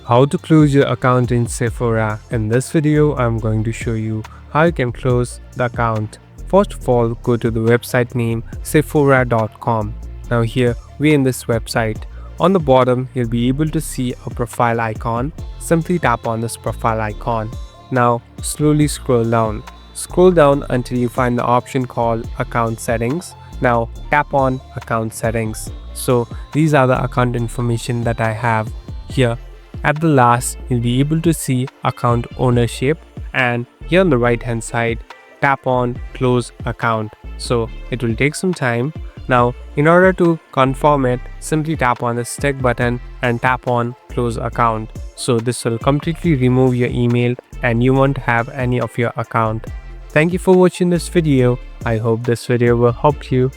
How to close your account in Sephora. In this video, I'm going to show you how you can close the account. First of all, go to the website name sephora.com. Now here, we're in this website. On the bottom, you'll be able to see a profile icon. Simply tap on this profile icon. Now, slowly scroll down. Scroll down until you find the option called Account Settings. Now, tap on Account Settings. So, these are the account information that I have here. At the last, you'll be able to see account ownership, and here on the right hand side, tap on close account. So it will take some time. Now, in order to confirm it, simply tap on the stick button and tap on close account. So this will completely remove your email and you won't have any of your account. Thank you for watching this video. I hope this video will help you.